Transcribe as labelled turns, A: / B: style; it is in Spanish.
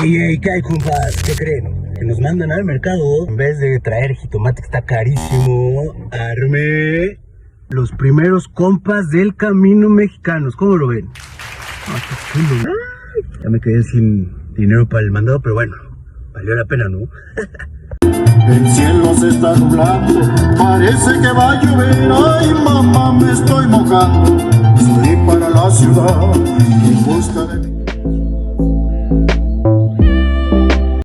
A: Ey, ¿qué hay, compas? ¿Qué creen? Que nos mandan al mercado, en vez de traer jitomate que está carísimo, armé los primeros compas del camino mexicanos. ¿Cómo lo ven? Está chulo, ¿no? Ya me quedé sin dinero para el mandado, pero bueno, valió la pena, ¿no?
B: El cielo se está nublando, parece que va a llover. Ay, mamá, me estoy mojando. Estoy para la ciudad en busca de